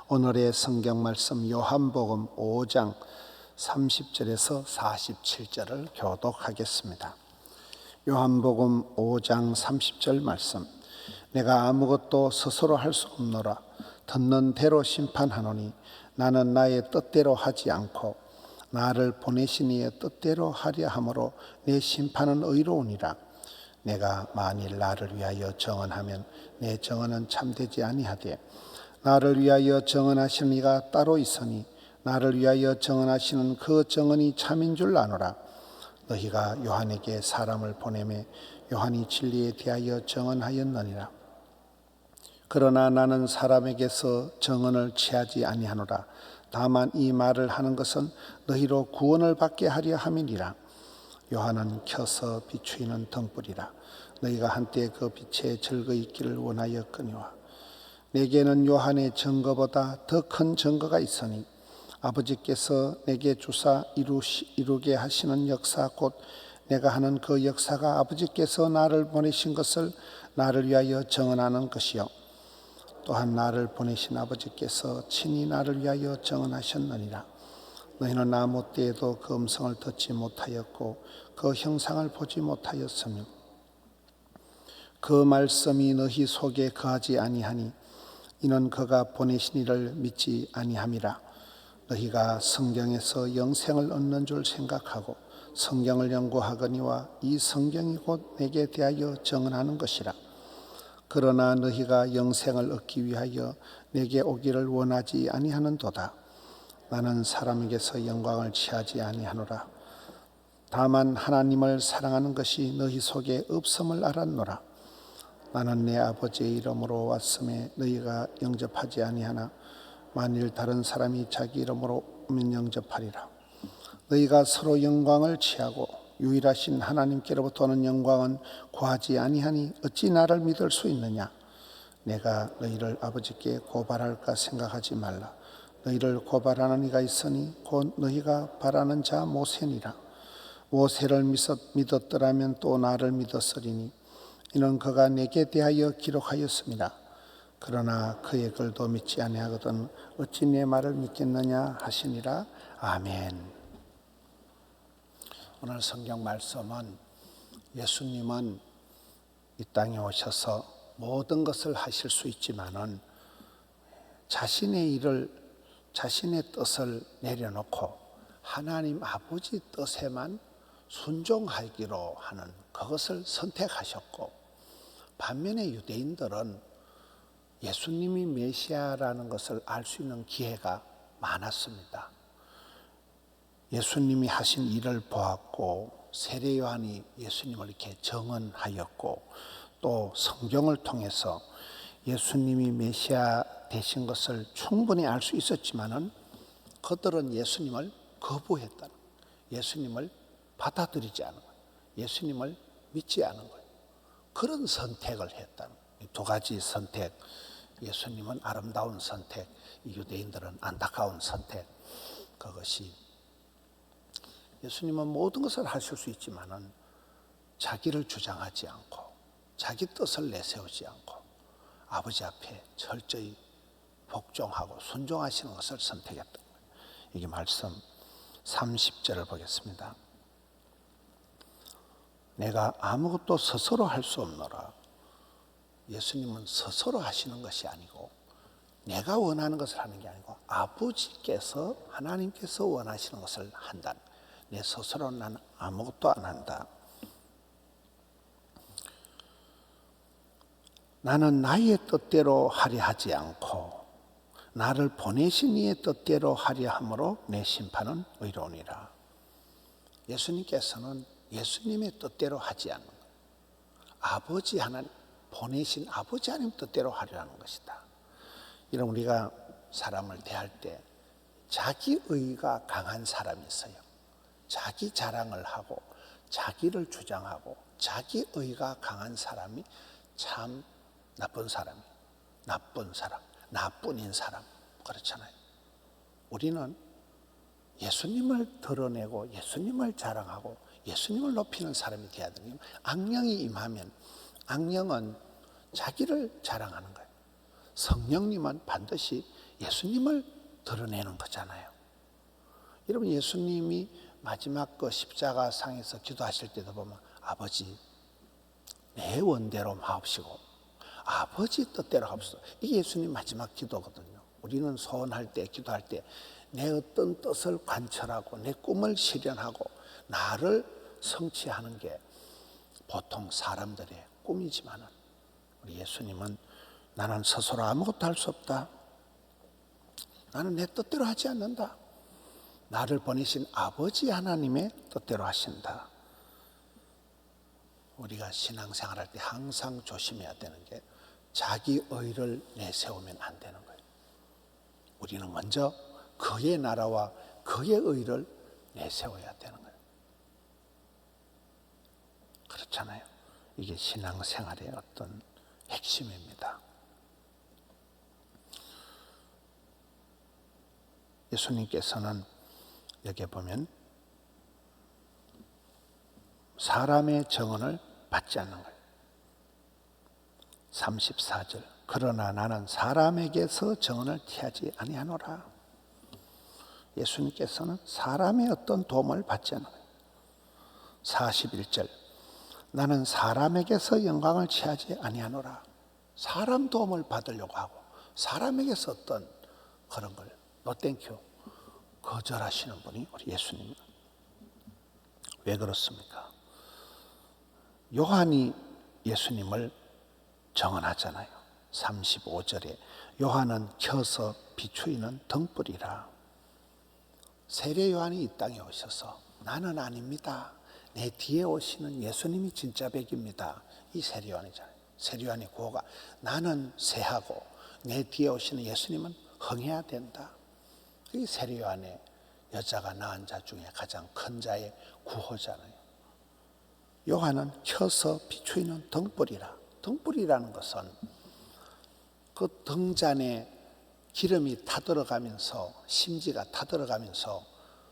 오늘의 성경 말씀 요한복음 5장 30절에서 47절을 교독하겠습니다. 요한복음 5장 30절 말씀. 내가 아무것도 스스로 할 수 없노라. 듣는 대로 심판하노니 나는 나의 뜻대로 하지 않고 나를 보내신 이의 뜻대로 하려 함으로 내 심판은 의로우니라. 내가 만일 나를 위하여 정언하면 내 정언은 참되지 아니하되 나를 위하여 정언하시는 이가 따로 있으니 나를 위하여 정언하시는 그 정언이 참인 줄 아노라. 너희가 요한에게 사람을 보내매 요한이 진리에 대하여 정언하였느니라. 그러나 나는 사람에게서 정언을 취하지 아니하노라. 다만 이 말을 하는 것은 너희로 구원을 받게 하려 함이니라. 요한은 켜서 비추이는 등불이라. 너희가 한때 그 빛에 즐거이 있기를 원하였거니와 내게는 요한의 증거보다 더 큰 증거가 있으니 아버지께서 내게 주사 이루게 하시는 역사 곧 내가 하는 그 역사가 아버지께서 나를 보내신 것을 나를 위하여 정언하는 것이요 또한 나를 보내신 아버지께서 친히 나를 위하여 정언하셨느니라. 너희는 아무 때에도 그 음성을 듣지 못하였고 그 형상을 보지 못하였으며 그 말씀이 너희 속에 거하지 아니하니 이는 그가 보내신 이를 믿지 아니함이라. 너희가 성경에서 영생을 얻는 줄 생각하고 성경을 연구하거니와 이 성경이 곧 내게 대하여 정언하는 것이라. 그러나 너희가 영생을 얻기 위하여 내게 오기를 원하지 아니하는도다. 나는 사람에게서 영광을 취하지 아니하노라. 다만 하나님을 사랑하는 것이 너희 속에 없음을 알았노라. 나는 내 아버지의 이름으로 왔음에 너희가 영접하지 아니하나 만일 다른 사람이 자기 이름으로 오면 영접하리라. 너희가 서로 영광을 취하고 유일하신 하나님께로부터 오는 영광은 구하지 아니하니 어찌 나를 믿을 수 있느냐. 내가 너희를 아버지께 고발할까 생각하지 말라. 너희를 고발하는 이가 있으니 곧 너희가 바라는 자 모세니라. 모세를 믿었더라면 또 나를 믿었으리니 이는 그가 내게 대하여 기록하였습니다. 그러나 그의 글도 믿지 아니하거든 어찌 내 말을 믿겠느냐 하시니라. 아멘. 오늘 성경 말씀은 예수님은 이 땅에 오셔서 모든 것을 하실 수 있지만은 자신의 일을 자신의 뜻을 내려놓고 하나님 아버지 뜻에만 순종하기로 하는 그것을 선택하셨고 반면에 유대인들은 예수님이 메시아라는 것을 알 수 있는 기회가 많았습니다. 예수님이 하신 일을 보았고 세례 요한이 예수님을 이렇게 정언하였고 또 성경을 통해서 예수님이 메시아 되신 것을 충분히 알 수 있었지만은 그들은 예수님을 거부했다는 거예요. 예수님을 받아들이지 않은 거예요. 예수님을 믿지 않은 거예요. 그런 선택을 했다는 거예요. 두 가지 선택, 예수님은 아름다운 선택, 유대인들은 안타까운 선택. 그것이 예수님은 모든 것을 하실 수 있지만은 자기를 주장하지 않고 자기 뜻을 내세우지 않고 아버지 앞에 철저히 복종하고 순종하시는 것을 선택했던 거예요. 이게 말씀 30절을 보겠습니다. 내가 아무것도 스스로 할 수 없노라. 예수님은 스스로 하시는 것이 아니고 내가 원하는 것을 하는 게 아니고 아버지께서 하나님께서 원하시는 것을 한다는 거예요. 내 스스로는 나는 아무것도 안 한다. 나는 나의 뜻대로 하려 하지 않고 나를 보내신 이의 뜻대로 하려 함으로 내 심판은 의로우니라. 예수님께서는 예수님의 뜻대로 하지 않는 거예요. 아버지 하나님, 보내신 아버지 하나님 뜻대로 하려는 것이다. 이런 우리가 사람을 대할 때 자기 의가 강한 사람이 있어요. 자기 자랑을 하고 자기를 주장하고 자기 의가 강한 사람이 참 나쁜 사람이에요. 나쁜 사람, 나뿐인 사람 그렇잖아요. 우리는 예수님을 드러내고 예수님을 자랑하고 예수님을 높이는 사람이 되어야 되는 거예요. 악령이 임하면 악령은 자기를 자랑하는 거예요. 성령님은 반드시 예수님을 드러내는 거잖아요. 여러분, 예수님이 마지막 그 십자가상에서 기도하실 때도 보면 아버지 내 원대로 마옵시고 아버지 뜻대로 하옵소서. 이게 예수님 마지막 기도거든요. 우리는 소원할 때, 기도할 때 내 어떤 뜻을 관철하고 내 꿈을 실현하고 나를 성취하는 게 보통 사람들의 꿈이지만은 우리 예수님은 나는 스스로 아무것도 할 수 없다. 나는 내 뜻대로 하지 않는다. 나를 보내신 아버지 하나님의 뜻대로 하신다. 우리가 신앙생활할 때 항상 조심해야 되는 게 자기 의를 내세우면 안 되는 거예요. 우리는 먼저 그의 나라와 그의 의를 내세워야 되는 거예요. 그렇잖아요. 이게 신앙생활의 어떤 핵심입니다. 예수님께서는 여기 보면 사람의 정언을 받지 않는 거예요. 34절 그러나 나는 사람에게서 정언을 취하지 아니하노라. 예수님께서는 사람의 어떤 도움을 받지 않는 거예요. 41절 나는 사람에게서 영광을 취하지 아니하노라. 사람 도움을 받으려고 하고 사람에게서 어떤 그런 걸 노땡큐 거절하시는 분이 우리 예수님입니다. 왜 그렇습니까? 요한이 예수님을 정언하잖아요. 35절에 요한은 켜서 비추이는 등불이라. 세례 요한이 이 땅에 오셔서 나는 아닙니다. 내 뒤에 오시는 예수님이 진짜 백입니다. 이 세례 요한이잖아요. 세례 요한이 구호가 나는 새하고 내 뒤에 오시는 예수님은 흥해야 된다. 이 세례 요한의 여자가 낳은 자 중에 가장 큰 자의 구호잖아요. 요한은 켜서 비추이는 등불이라. 등불이라는 것은 그 등잔에 기름이 타들어가면서 심지가 타들어가면서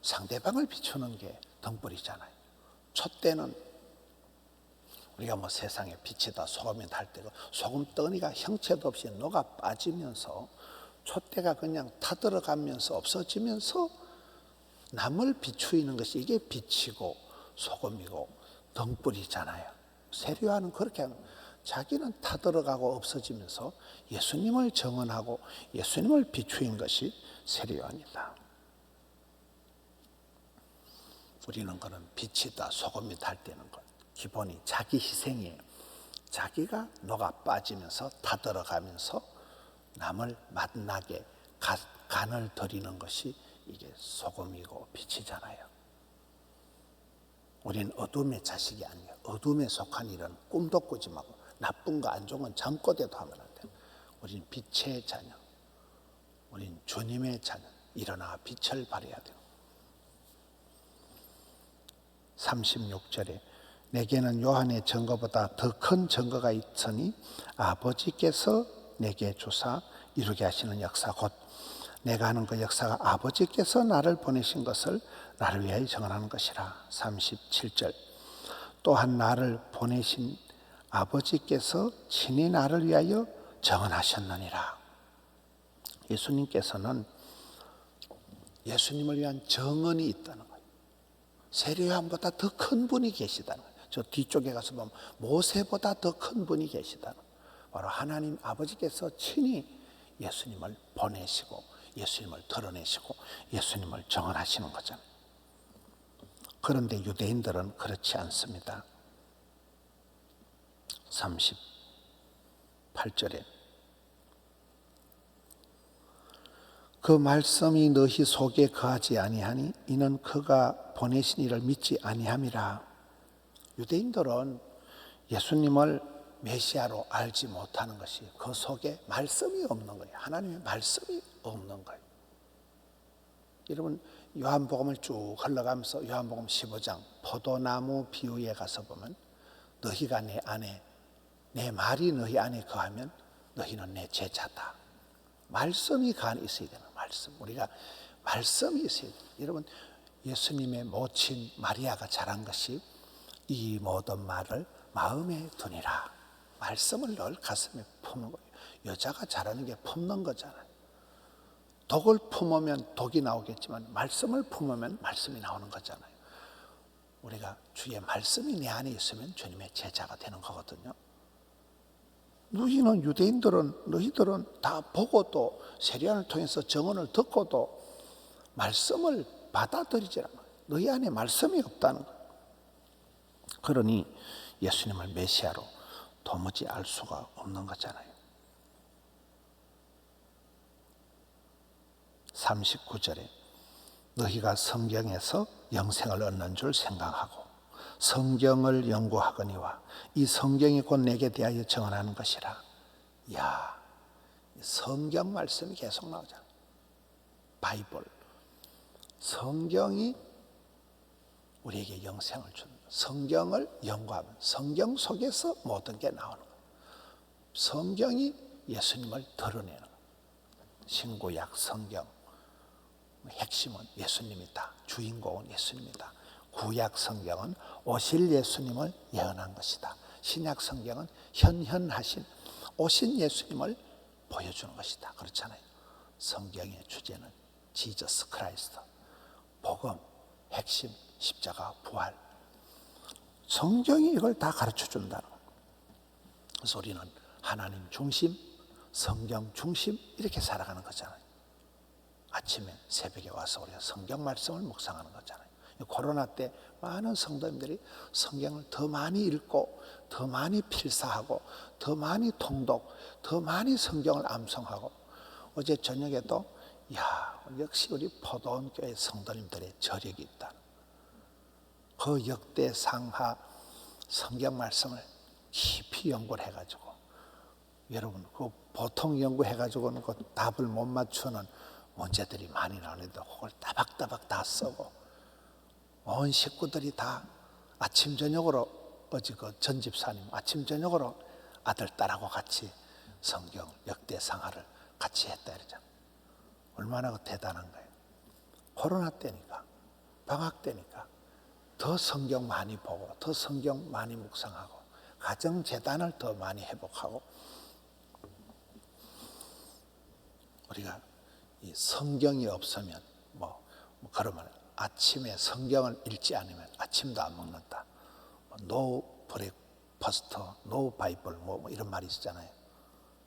상대방을 비추는 게 등불이잖아요. 촛대는 우리가 뭐 세상에 빛이다 소금이다 할 때고 소금 덩이가 형체도 없이 녹아 빠지면서 촛대가 그냥 타들어가면서 없어지면서 남을 비추이는 것이 이게 빛이고 소금이고 등불이잖아요. 세례 요한은 그렇게 하는 거예요. 자기는 타들어가고 없어지면서 예수님을 정언하고 예수님을 비추인 것이 세례 요한이다. 우리는 그런 빛이다 소금이다 할 때는 기본이 자기 희생이에요. 자기가 녹아 빠지면서 타들어가면서 남을 만나게 간을 들이는 것이 이게 소금이고 빛이잖아요. 우리는 어둠의 자식이 아니에요. 어둠에 속한 일은 꿈도 꾸지 말고 나쁜 거 안 좋은 건 잠꼬대도 하면 안 돼요. 우리는 빛의 자녀, 우리는 주님의 자녀. 일어나 빛을 발해야 돼요. 36절에 내게는 요한의 증거보다 더 큰 증거가 있으니 아버지께서 내게 주사 이루게 하시는 역사 곧 내가 하는 그 역사가 아버지께서 나를 보내신 것을 나를 위하여 정언하는 것이라. 37절 또한 나를 보내신 아버지께서 친히 나를 위하여 정언하셨느니라. 예수님께서는 예수님을 위한 정언이 있다는 거예요. 세례 요한보다 더 큰 분이 계시다는 거예요. 저 뒤쪽에 가서 보면 모세보다 더 큰 분이 계시다는 거예요. 바로 하나님 아버지께서 친히 예수님을 보내시고 예수님을 드러내시고 예수님을 정언하시는 거잖아요. 그런데 유대인들은 그렇지 않습니다. 38절에 그 말씀이 너희 속에 거하지 아니하니 이는 그가 보내신 이를 믿지 아니함이라. 유대인들은 예수님을 메시아로 알지 못하는 것이 그 속에 말씀이 없는 거예요. 하나님의 말씀이 없는 거예요. 여러분 요한복음을 쭉 흘러가면서 요한복음 15장 포도나무 비유에 가서 보면 너희가 내 안에 내 말이 너희 안에 거하면 너희는 내 제자다. 말씀이 그 안에 있어야 되는 말씀. 우리가 말씀이 있어야 돼요. 여러분 예수님의 모친 마리아가 잘한 것이 이 모든 말을 마음에 두니라. 말씀을 늘 가슴에 품는 거예요. 여자가 잘하는 게 품는 거잖아요. 독을 품으면 독이 나오겠지만 말씀을 품으면 말씀이 나오는 거잖아요. 우리가 주의 말씀이 내 안에 있으면 주님의 제자가 되는 거거든요. 너희들은 다 보고도 세례요한을 통해서 증언을 듣고도 말씀을 받아들이지 않아. 너희 안에 말씀이 없다는 거예요. 그러니 예수님을 메시아로 도무지 알 수가 없는 거잖아요. 39절에 너희가 성경에서 영생을 얻는 줄 생각하고 성경을 연구하거니와 이 성경이 곧 내게 대하여 증언하는 것이라. 이야, 성경 말씀이 계속 나오잖아요. 바이블. 성경이 우리에게 영생을 줍니다. 성경을 연구하면 성경 속에서 모든 게 나오는 거예요. 성경이 예수님을 드러내는 거예요. 신구약 성경. 핵심은 예수님이다. 주인공은 예수님이다. 구약 성경은 오실 예수님을 예언한 것이다. 신약 성경은 현현하신 오신 예수님을 보여주는 것이다. 그렇잖아요. 성경의 주제는 지저스 크라이스트, 복음, 핵심, 십자가, 부활. 성경이 이걸 다 가르쳐 준다는 거예요. 그래서 우리는 하나님 중심, 성경 중심 이렇게 살아가는 거잖아요. 아침에 새벽에 와서 우리가 성경 말씀을 묵상하는 거잖아요. 코로나 때 많은 성도님들이 성경을 더 많이 읽고 더 많이 필사하고 더 많이 통독, 더 많이 성경을 암송하고 어제 저녁에도 역시 우리 포도원 교회 성도님들의 저력이 있다. 그 역대상하 성경 말씀을 깊이 연구를 해가지고 여러분 그 보통 연구해가지고는 그 답을 못 맞추는 문제들이 많이 나오는데 그걸 따박따박 다 쓰고 온 식구들이 다 아침 저녁으로 어제 그 전 집사님 아침 저녁으로 아들 딸하고 같이 성경 역대상하를 같이 했다 이러잖아요. 얼마나 대단한 거예요. 코로나 때니까 방학 때니까 더 성경 많이 보고 더 성경 많이 묵상하고 가정재단을 더 많이 회복하고 우리가 이 성경이 없으면 그러면 아침에 성경을 읽지 않으면 아침도 안 먹는다. No breakfast, no Bible 이런 말이 있잖아요.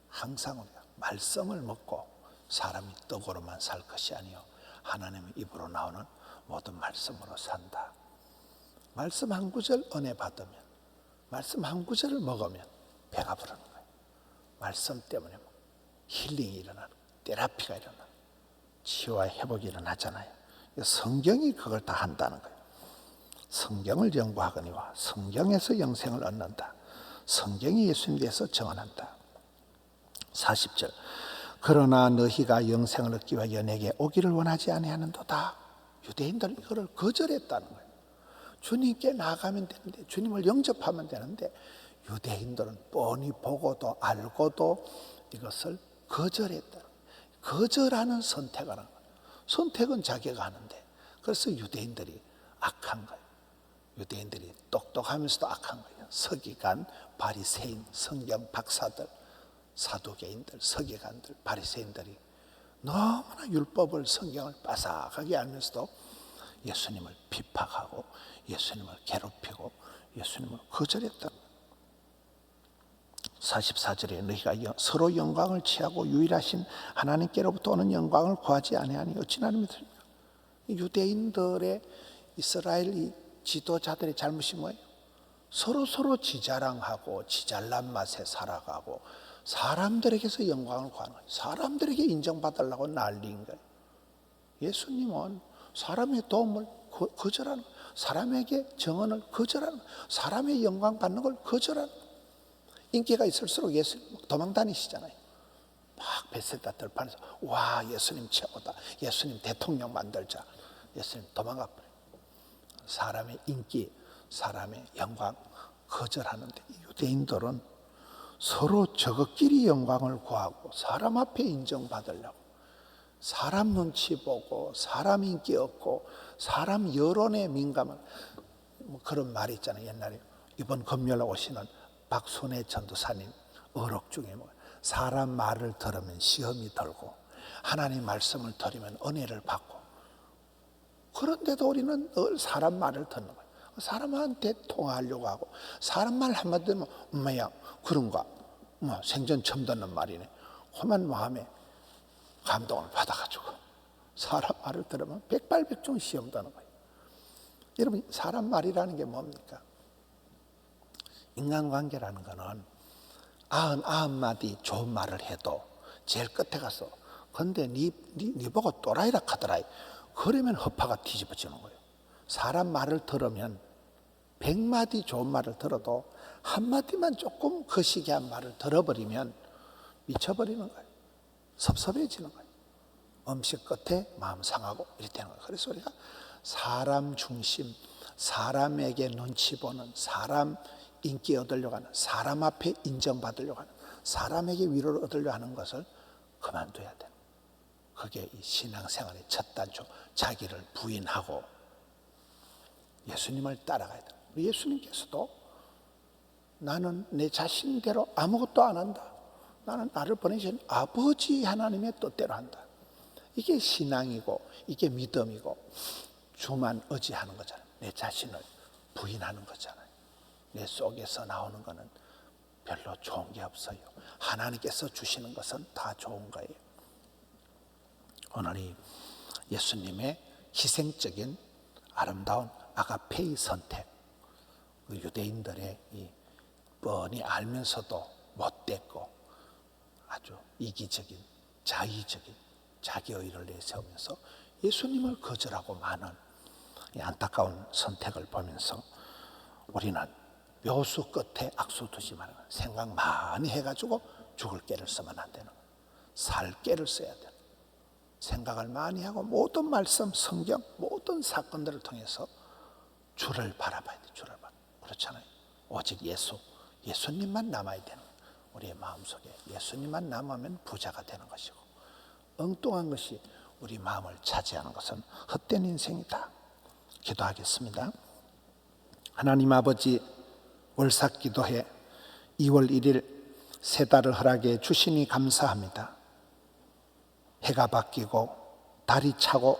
항상 우리가 말씀을 먹고 사람이 떡으로만 살 것이 아니요 하나님의 입으로 나오는 모든 말씀으로 산다. 말씀 한 구절 은혜 받으면 말씀 한 구절을 먹으면 배가 부르는 거예요. 말씀 때문에 힐링이 일어나는 테라피가 일어나는 치유와 회복이 일어나잖아요. 성경이 그걸 다 한다는 거예요. 성경을 연구하거니와 성경에서 영생을 얻는다. 성경이 예수님에 대해서 증언한다. 40절 그러나 너희가 영생을 얻기 위하여 내게 오기를 원하지 아니하는도다. 유대인들은 이거를 거절했다는 거예요. 주님께 나아가면 되는데 주님을 영접하면 되는데 유대인들은 뻔히 보고도 알고도 이것을 거절했다. 거절하는 선택을 하는 거예요. 선택은 자기가 하는데 그래서 유대인들이 악한 거예요. 유대인들이 똑똑하면서도 악한 거예요. 서기관, 바리새인, 성경 박사들, 사두개인들, 서기관들, 바리새인들이 너무나 율법을 성경을 빠삭하게 알면서도 예수님을 핍박하고 예수님을 괴롭히고 예수님을 거절했다. 44절에 너희가 서로 영광을 취하고 유일하신 하나님께로부터 오는 영광을 구하지 아니하니 어찌 나는 믿습니까? 유대인들의 이스라엘 지도자들의 잘못이 뭐예요? 서로 지자랑하고 지잘난 맛에 살아가고 사람들에게서 영광을 구하는 거예요. 사람들에게 인정받으려고 난리인 거예요. 예수님은 사람의 도움을 거절하는 거예요. 사람에게 정언을 거절하는 거예요. 사람의 영광 받는 걸 거절하는 거예요. 인기가 있을수록 예수님 도망 다니시잖아요. 막 베세다 들판에서 와 예수님 최고다. 예수님 대통령 만들자. 예수님 도망가 버려요. 사람의 인기, 사람의 영광 거절하는데 유대인들은 서로 저것끼리 영광을 구하고 사람 앞에 인정받으려고 사람 눈치 보고 사람 인기 얻고 사람 여론에 민감한 그런 말이 있잖아요. 옛날에 이번 금요일 오시는 박순애 전도사님 어록 중에 사람 말을 들으면 시험이 들고 하나님 말씀을 들으면 은혜를 받고, 그런데도 우리는 늘 사람 말을 듣는 거예요. 사람한테 통화하려고 하고, 사람 말 한마디 들으면 엄마야 그런가, 생전 처음 듣는 말이네, 험한 마음에 감동을 받아가지고 사람 말을 들으면 백발백중 시험 드는 거예요. 여러분, 사람 말이라는 게 뭡니까? 인간관계라는 거는 99마디 좋은 말을 해도 제일 끝에 가서 근데 니 보고 또라이라 하더라, 그러면 허파가 뒤집어지는 거예요. 사람 말을 들으면 100마디 좋은 말을 들어도 한마디만 조금 거시기한 말을 들어버리면 미쳐버리는 거예요. 섭섭해지는 거예요. 음식 끝에 마음 상하고 이렇게 되는 거예요. 그래서 우리가 사람 중심, 사람에게 눈치 보는, 사람 인기 얻으려고 하는, 사람 앞에 인정받으려고 하는, 사람에게 위로를 얻으려고 하는 것을 그만둬야 돼요. 그게 이 신앙생활의 첫 단추, 자기를 부인하고 예수님을 따라가야 돼요. 예수님께서도 나는 내 자신대로 아무것도 안 한다, 나는 나를 보내신 아버지 하나님의 뜻대로 한다. 이게 신앙이고 이게 믿음이고 주만 의지하는 거잖아요. 내 자신을 부인하는 거잖아요. 내 속에서 나오는 거는 별로 좋은 게 없어요. 하나님께서 주시는 것은 다 좋은 거예요. 오늘 이 예수님의 희생적인 아름다운 아가페의 선택, 유대인들의 이 뻔히 알면서도 못됐고 아주 이기적인, 자의적인 자기 의를 내세우면서 예수님을 거절하고 마는 이 안타까운 선택을 보면서 우리는 묘수 끝에 악수 두지 말고 생각 많이 해가지고 죽을 깨를 쓰면 안 되는 거예요. 살 깨를 써야 돼요. 생각을 많이 하고 모든 말씀, 성경, 모든 사건들을 통해서 주를 바라봐야 돼요. 주를 바라. 그렇잖아요. 오직 예수님만 남아야 되는 거예요. 우리의 마음속에 예수님만 남으면 부자가 되는 것이고, 엉뚱한 것이 우리 마음을 차지하는 것은 헛된 인생이다. 기도하겠습니다. 하나님 아버지, 월삭기도회 2월 1일 세 달을 허락해 주시니 감사합니다. 해가 바뀌고 달이 차고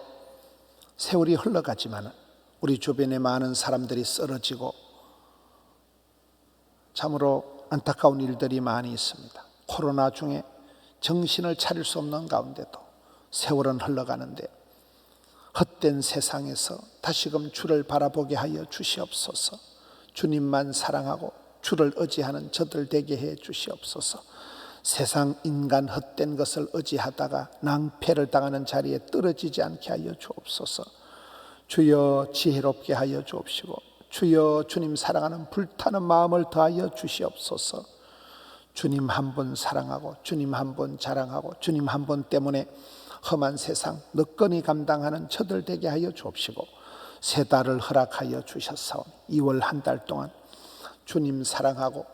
세월이 흘러가지만 우리 주변에 많은 사람들이 쓰러지고 참으로 안타까운 일들이 많이 있습니다. 코로나 중에 정신을 차릴 수 없는 가운데도 세월은 흘러가는데 헛된 세상에서 다시금 주를 바라보게 하여 주시옵소서. 주님만 사랑하고 주를 의지하는 저들 되게 해 주시옵소서. 세상 인간 헛된 것을 의지하다가 낭패를 당하는 자리에 떨어지지 않게 하여 주옵소서. 주여 지혜롭게 하여 주옵시고, 주여 주님 사랑하는 불타는 마음을 더하여 주시옵소서. 주님 한 분 사랑하고 주님 한 분 자랑하고 주님 한 분 때문에 험한 세상 너끈히 감당하는 저들 되게 하여 주옵시고, 세 달을 허락하여 주셨사오니 2월 한 달 동안 주님 사랑하고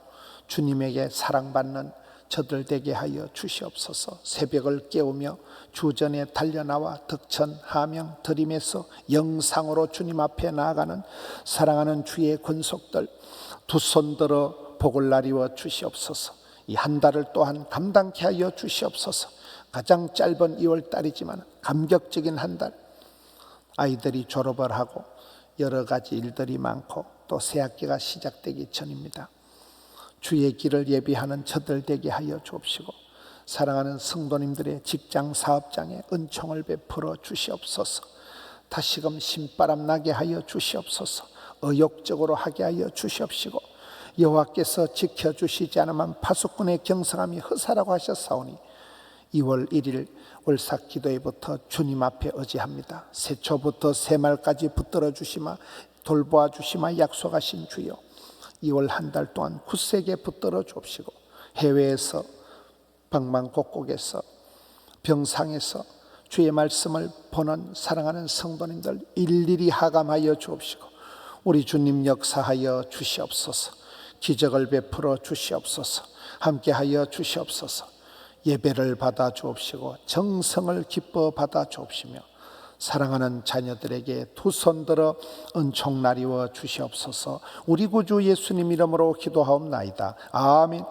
주님에게 사랑받는 저들 되게 하여 주시옵소서. 새벽을 깨우며 주전에 달려나와 덕천 하명 드림에서 영상으로 주님 앞에 나아가는 사랑하는 주의 권속들 두 손 들어 복을 나리워 주시옵소서. 이 한 달을 또한 감당케 하여 주시옵소서. 가장 짧은 2월 달이지만 감격적인 한 달, 아이들이 졸업을 하고 여러 가지 일들이 많고 또 새학기가 시작되기 전입니다. 주의 길을 예비하는 저들 되게 하여 주옵시고, 사랑하는 성도님들의 직장 사업장에 은총을 베풀어 주시옵소서. 다시금 신바람 나게 하여 주시옵소서. 의욕적으로 하게 하여 주시옵시고, 여호와께서 지켜주시지 않으면 파수꾼의 경성함이 허사라고 하셨사오니 2월 1일 월삭 기도회부터 주님 앞에 의지합니다. 새초부터 새말까지 붙들어 주시마 돌보아 주시마 약속하신 주여, 2월 한 달 동안 굳세게 붙들어 주옵시고, 해외에서 방방곡곡에서 병상에서 주의 말씀을 보는 사랑하는 성도님들 일일이 하감하여 주옵시고, 우리 주님 역사하여 주시옵소서. 기적을 베풀어 주시옵소서. 함께하여 주시옵소서. 예배를 받아 주옵시고 정성을 기뻐 받아 주옵시며, 사랑하는 자녀들에게 두 손 들어 은총 나리워 주시옵소서. 우리 구주 예수님 이름으로 기도하옵나이다. 아멘.